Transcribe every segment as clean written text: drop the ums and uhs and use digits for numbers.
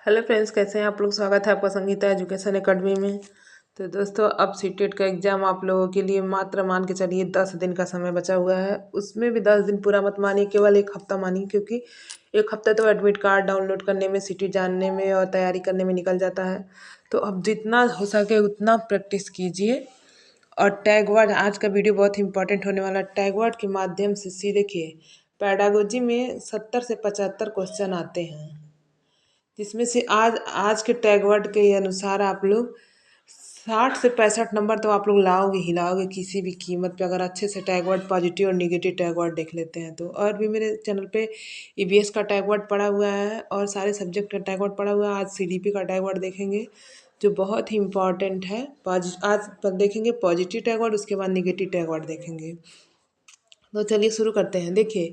Hello friends, कैसे हैं आप लोग। स्वागत है आपका संगीता एजुकेशन एकेडमी में। तो दोस्तों, अब सीटेट का एग्ज़ाम आप लोगों के लिए मात्र मान के चलिए 10 दिन का समय बचा हुआ है। उसमें भी 10 दिन पूरा मत मानिए, केवल एक हफ्ता मानिए, क्योंकि एक हफ्ता तो एडमिट कार्ड डाउनलोड करने में, सिटी जानने में और तैयारी करने में निकल जाता है। तो अब जितना हो सके उतना प्रैक्टिस कीजिए। और टैग वर्ड, आज का वीडियो बहुत ही इंपॉर्टेंट होने वाला है। टैग वर्ड के माध्यम से देखिए, पैडागोजी में 70 से 75 क्वेश्चन आते हैं, जिसमें से आज आज के टैग वर्ड के अनुसार आप लोग 60 से 65 नंबर तो आप लोग लाओगे ही लाओगे किसी भी कीमत पे, अगर अच्छे से टैग वर्ड पॉजिटिव और निगेटिव टैग वर्ड देख लेते हैं तो। और भी मेरे चैनल पे ईवीएस का टैग वर्ड पड़ा हुआ है और सारे सब्जेक्ट का टैग वर्ड पड़ा हुआ है। आज सीडीपी का टैग वर्ड देखेंगे जो बहुत ही इंपॉर्टेंट है। आज देखेंगे पॉजिटिव टैग वर्ड, उसके बाद निगेटिव टैग वर्ड देखेंगे। तो चलिए शुरू करते हैं। देखिए,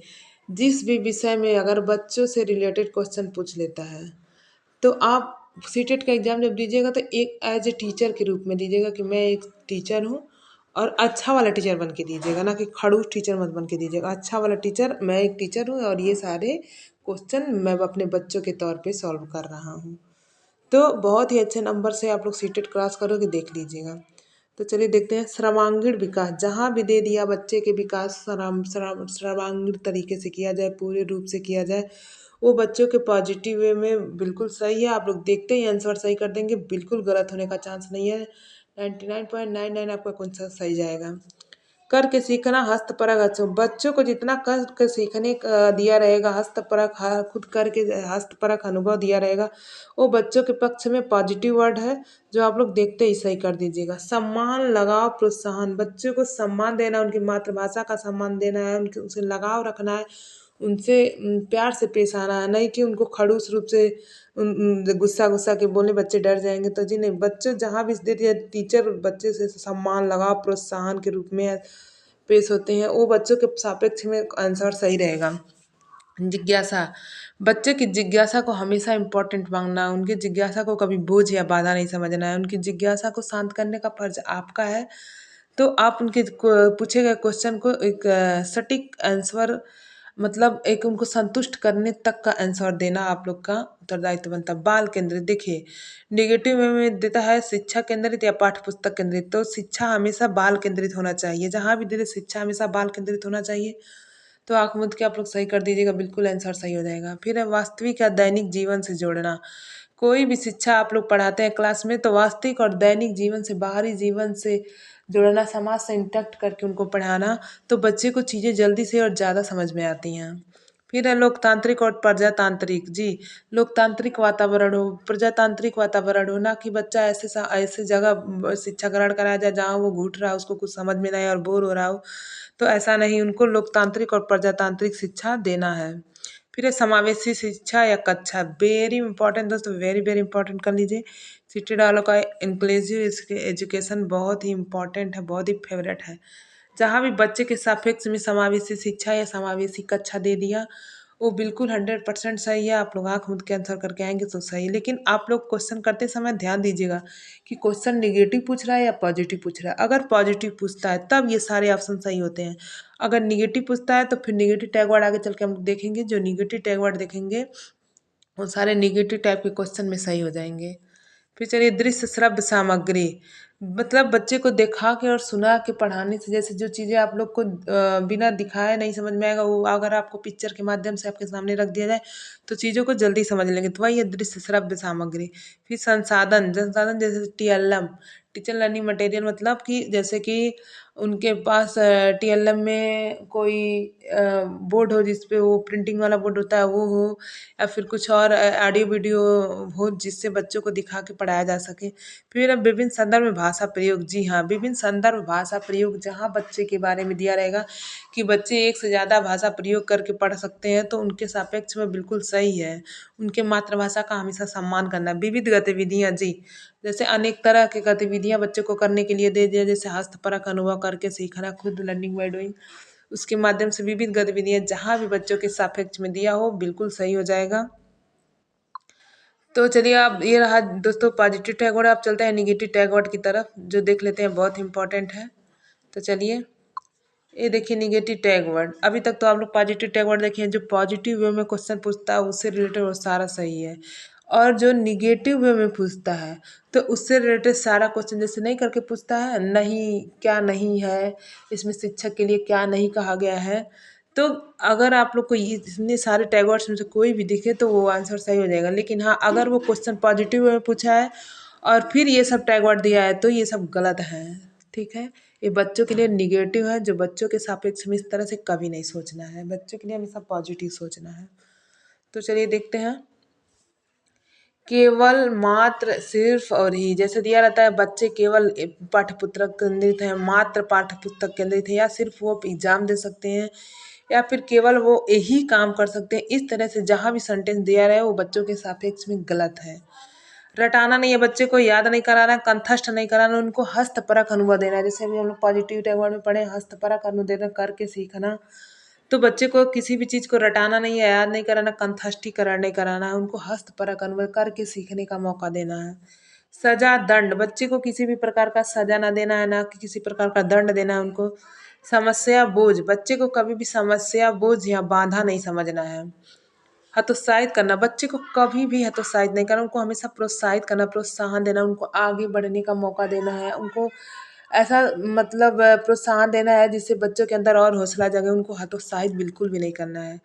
जिस भी विषय में अगर बच्चों से रिलेटेड क्वेश्चन पूछ लेता है तो आप सीटेट का एग्ज़ाम जब दीजिएगा तो एक एज ए टीचर के रूप में दीजिएगा कि मैं एक टीचर हूँ, और अच्छा वाला टीचर बन के दीजिएगा, ना कि खड़ूस टीचर मत बन के दीजिएगा। अच्छा वाला टीचर, मैं एक टीचर हूँ और ये सारे क्वेश्चन मैं अपने बच्चों के तौर पे सॉल्व कर रहा हूँ। तो बहुत ही अच्छे नंबर से आप लोग सीटेट क्रॉस करोगे, देख लीजिएगा। तो चलिए देखते हैं। सर्वांगीण विकास, जहाँ भी दे दिया बच्चे के विकास सर्वांगीण तरीके से किया जाए, पूरे रूप से किया जाए, वो बच्चों के पॉजिटिव वे में बिल्कुल सही है। आप लोग देखते ही आंसर सही कर देंगे, बिल्कुल गलत होने का चांस नहीं है। 99.99 आपका कौन सा सही जाएगा। करके सीखना, हस्तपरक। अच्छा, बच्चों को जितना कर के सीखने का दिया रहेगा, हस्तपरक खुद करके हस्तपरक अनुभव दिया रहेगा, वो बच्चों के पक्ष में पॉजिटिव वर्ड है, जो आप लोग देखते ही सही कर दीजिएगा। सम्मान, लगाव, प्रोत्साहन, बच्चों को सम्मान देना, उनकी मातृभाषा का सम्मान देना है, उनके उनसे लगाव रखना है, उनसे प्यार से पेश आना है, नहीं कि उनको खड़ूस रूप से गुस्सा गुस्सा के बोले बच्चे डर जाएंगे। तो जी नहीं, बच्चे जहाँ भी दे दिया टीचर बच्चे से सम्मान, लगाव, प्रोत्साहन के रूप में पेश होते हैं, वो बच्चों के सापेक्ष में आंसर सही रहेगा। जिज्ञासा, बच्चे की जिज्ञासा को हमेशा इम्पोर्टेंट मांगना, उनकी जिज्ञासा को कभी बोझ या बाधा नहीं समझना है, उनकी जिज्ञासा को शांत करने का फर्ज आपका है। तो आप उनके पूछे गए क्वेश्चन को एक सटीक आंसर, मतलब एक उनको संतुष्ट करने तक का आंसर देना आप लोग का उत्तरदायित्व बनता है। बाल केंद्रित, देखिए निगेटिव में देता है शिक्षा केंद्रित या पाठ्य पुस्तक केंद्रित, तो शिक्षा हमेशा बाल केंद्रित होना चाहिए। जहाँ भी दे दे शिक्षा हमेशा बाल केंद्रित होना चाहिए। तो आँख मूंद के आप लोग सही कर दीजिएगा, बिल्कुल आंसर सही हो जाएगा। फिर है वास्तविक या दैनिक जीवन से जोड़ना। कोई भी शिक्षा आप लोग पढ़ाते हैं क्लास में, तो वास्तविक और दैनिक जीवन से, बाहरी जीवन से जोड़ना, समाज से इंटरेक्ट करके उनको पढ़ाना, तो बच्चे को चीज़ें जल्दी से और ज़्यादा समझ में आती हैं। फिर है लोकतांत्रिक और प्रजातांत्रिक। जी, लोकतांत्रिक वातावरण हो, प्रजातांत्रिक वातावरण हो, ना कि बच्चा ऐसे जगह शिक्षा ग्रहण कराया जाए जहाँ वो घूट रहा है, उसको कुछ समझ में नहीं और बोर हो रहा हो। तो ऐसा नहीं, उनको लोकतांत्रिक और प्रजातांत्रिक शिक्षा देना है। फिर है समावेशी शिक्षा या कक्षा, वेरी इंपॉर्टेंट दोस्तों, वेरी वेरी इंपॉर्टेंट कर लीजिए। सिटी वालों का इंक्लूसिव एजुकेशन बहुत ही इंपॉर्टेंट है, बहुत ही फेवरेट है। जहाँ भी बच्चे के सापेक्ष में समावेशी शिक्षा या समावेशी कक्षा दे दिया, वो बिल्कुल 100% सही है। आप लोग आँख मूंद के आंसर करके आएंगे तो सही। लेकिन आप लोग क्वेश्चन करते समय ध्यान दीजिएगा कि क्वेश्चन निगेटिव पूछ रहा है या पॉजिटिव पूछ रहा है। अगर पॉजिटिव पूछता है तब ये सारे ऑप्शन सही होते हैं। अगर निगेटिव पूछता है तो फिर निगेटिव टैग वर्ड आगे चल के हम देखेंगे। जो निगेटिव टैग वर्ड देखेंगे वो सारे निगेटिव टाइप के क्वेश्चन में सही हो जाएंगे। फिर चलिए दृश्य श्रव्य सामग्री, मतलब बच्चे को दिखा के और सुना के पढ़ाने से, जैसे जो चीज़ें आप लोग को बिना दिखाए नहीं समझ में आएगा, वो अगर आपको पिक्चर के माध्यम से आपके सामने रख दिया जाए तो चीज़ों को जल्दी समझ लेंगे। तो वही है दृश्य श्रव्य सामग्री। फिर संसाधन, संसाधन जैसे टीएलएम, टीचर लर्निंग मटेरियल, मतलब कि जैसे कि उनके पास टीएलएम में कोई बोर्ड हो जिसपे वो प्रिंटिंग वाला बोर्ड होता है वो हो, या फिर कुछ और ऑडियो वीडियो हो जिससे बच्चों को दिखा के पढ़ाया जा सके। फिर अब विभिन्न संदर्भ में भाषा प्रयोग, जी हाँ, विभिन्न संदर्भ भाषा प्रयोग, जहाँ बच्चे के बारे में दिया रहेगा कि बच्चे एक से ज़्यादा भाषा प्रयोग करके पढ़ सकते हैं, तो उनके सापेक्ष में बिल्कुल सही है। उनके मातृभाषा का हमेशा सम्मान करना। विविध गतिविधियाँ, जी, जैसे अनेक तरह की गतिविधियाँ बच्चे को करने के लिए दे दिया, जैसे हस्तपरक अनुभव करके सीखना, खुद लर्निंग बाय डूइंग, उसके माध्यम से विविध गतिविधियाँ जहाँ भी बच्चों के सापेक्ष में दिया हो बिल्कुल सही हो जाएगा। तो चलिए, आप ये रहा दोस्तों पॉजिटिव टैग वर्ड। आप चलते हैं निगेटिव टैग वर्ड की तरफ, जो देख लेते हैं, बहुत इंपॉर्टेंट है। तो चलिए, ये देखिए निगेटिव टैग वर्ड। अभी तक तो आप लोग पॉजिटिव टैग वर्ड देखिए, जो पॉजिटिव वे में क्वेश्चन पूछता है उससे रिलेटेड वो सारा सही है। और जो निगेटिव वे में पूछता है तो उससे रिलेटेड सारा क्वेश्चन जैसे नहीं करके पूछता है, नहीं क्या नहीं है इसमें, शिक्षक के लिए क्या नहीं कहा गया है। तो अगर आप लोग को इतने सारे टैग वर्ड्स में से कोई भी दिखे तो वो आंसर सही हो जाएगा। लेकिन हाँ, अगर वो क्वेश्चन पॉजिटिव वे में पूछा है और फिर ये सब टैग वर्ड दिया है तो ये सब गलत है। ठीक है, ये बच्चों के लिए निगेटिव है, जो बच्चों के सापेक्ष में इस तरह से कभी नहीं सोचना है। बच्चों के लिए हमेशा पॉजिटिव सोचना है। तो चलिए देखते हैं। केवल, मात्र, सिर्फ और ही। जैसे दिया रहता है बच्चे केवल पाठ्य पुस्तक केंद्रित हैं, मात्र पाठ्य पुस्तक केंद्रित है, या सिर्फ वो एग्जाम दे सकते हैं, या फिर केवल वो यही काम कर सकते हैं। इस तरह से जहाँ भी सेंटेंस दिया रहा है वो बच्चों के सापेक्ष में गलत है। रटाना नहीं है, बच्चे को याद नहीं कराना, कंठस्थ नहीं कराना, उनको हस्तपरक अनुभव देना है। जैसे अभी हम लोग पॉजिटिव टैग वर्ड में पढ़े, हस्तपरक अनुभव देना, करके सीखना। तो बच्चे को किसी भी चीज़ को रटाना नहीं है, याद नहीं कराना, कंठस्थीकरण नहीं कराना है, उनको हस्तपरक अनुभव करके सीखने का मौका देना है। सजा, दंड, बच्चे को किसी भी प्रकार का सजा ना देना है, ना कि किसी प्रकार का दंड देना है उनको। समस्या, बोझ, बच्चे को कभी भी समस्या, बोझ या बाधा नहीं समझना है। हतोत्साहित करना, बच्चे को कभी भी हतोत्साहित नहीं करना, उनको हमेशा प्रोत्साहित करना, प्रोत्साहन देना, उनको आगे बढ़ने का मौका देना है, उनको ऐसा मतलब प्रोत्साहन देना है जिससे बच्चों के अंदर और हौसला जगे। उनको हतोत्साहित बिल्कुल भी नहीं करना है।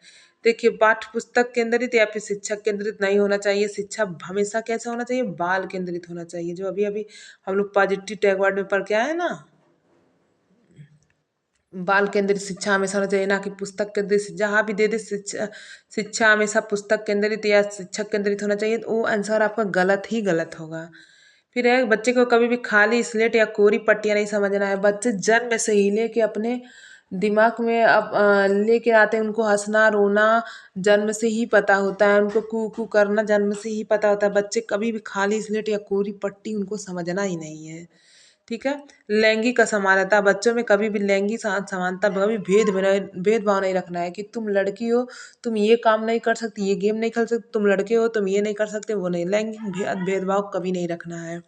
देखिए, पाठ्य पुस्तक केंद्रित या फिर शिक्षक केंद्रित नहीं होना चाहिए। शिक्षा हमेशा कैसा होना चाहिए, बाल केंद्रित होना चाहिए। जो अभी अभी हम लोग पॉजिटिव टैग वर्ड में पढ़ के आए ना, बाल केंद्रित शिक्षा हमेशा होना चाहिए, ना कि पुस्तक केंद्रित। जहाँ भी दे दे शिक्षा, शिक्षा हमेशा पुस्तक केंद्रित या शिक्षक केंद्रित होना चाहिए, तो वो आंसर आपका गलत ही गलत होगा। फिर है, बच्चे को कभी भी खाली स्लेट या कोरी पट्टियाँ नहीं समझना है। बच्चे जन्म से ही लेके अपने दिमाग में अब लेके आते हैं, उनको हंसना रोना जन्म से ही पता होता है, उनको कू कू करना जन्म से ही पता होता है। बच्चे कभी भी खाली स्लेट या कोरी पट्टी उनको समझना ही नहीं है। ठीक है। लैंगिक असमानता, बच्चों में कभी भी लैंगिक समानता, कभी भेदभाव नहीं रखना है कि तुम लड़की हो, तुम ये काम नहीं कर सकती, ये गेम नहीं खेल सकती, तुम लड़के हो, तुम ये नहीं कर सकते, वो नहीं। लैंगिक भेदभाव कभी नहीं रखना है।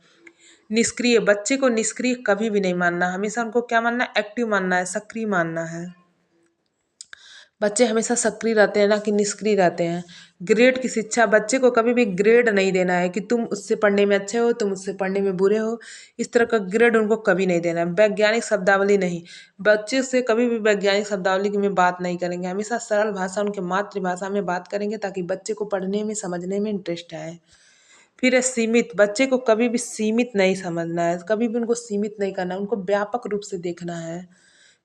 निष्क्रिय, बच्चे को निष्क्रिय कभी भी नहीं मानना, हमेशा उनको क्या मानना है, एक्टिव मानना है, सक्रिय मानना है। बच्चे हमेशा सक्रिय रहते हैं, ना कि निष्क्रिय रहते हैं। ग्रेड की शिक्षा, बच्चे को कभी भी ग्रेड नहीं देना है कि तुम उससे पढ़ने में अच्छे हो, तुम उससे पढ़ने में बुरे हो, इस तरह का ग्रेड उनको कभी नहीं देना है। वैज्ञानिक शब्दावली नहीं, बच्चे से कभी भी वैज्ञानिक शब्दावली में बात नहीं करेंगे, हमेशा सरल भाषा, उनके मातृभाषा में बात करेंगे ताकि बच्चे को पढ़ने में समझने में इंटरेस्ट आए। फिर है सीमित, बच्चे को कभी भी सीमित नहीं समझना है, कभी भी उनको सीमित नहीं करना है, उनको व्यापक रूप से देखना है।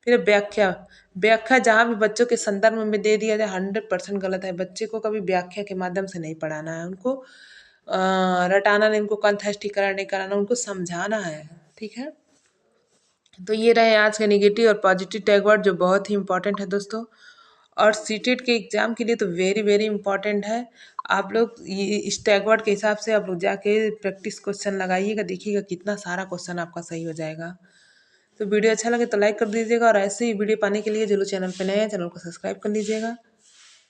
फिर व्याख्या, व्याख्या जहाँ भी बच्चों के संदर्भ में दे दिया जाए 100% गलत है। बच्चे को कभी व्याख्या के माध्यम से नहीं पढ़ाना है, उनको रटाना नहीं, उनको कंठस्थीकरण नहीं कराना, उनको समझाना है। ठीक है, तो ये रहे आज के नेगेटिव और पॉजिटिव टैग वर्ड जो बहुत ही इंपॉर्टेंट है दोस्तों। और सीटेट के एग्ज़ाम के लिए तो वेरी वेरी इंपॉर्टेंट है। आप लोग ये इस टैग वर्ड के हिसाब से आप लोग जाके प्रैक्टिस क्वेश्चन लगाइएगा, देखिएगा कितना सारा क्वेश्चन आपका सही हो जाएगा। तो वीडियो अच्छा लगे तो लाइक कर दीजिएगा, और ऐसे ही वीडियो पाने के लिए जो लोग चैनल पर नए हैं चैनल को सब्सक्राइब कर लीजिएगा।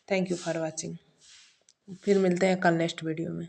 Thank you for watching. फिर मिलते हैं कल नेक्स्ट वीडियो में।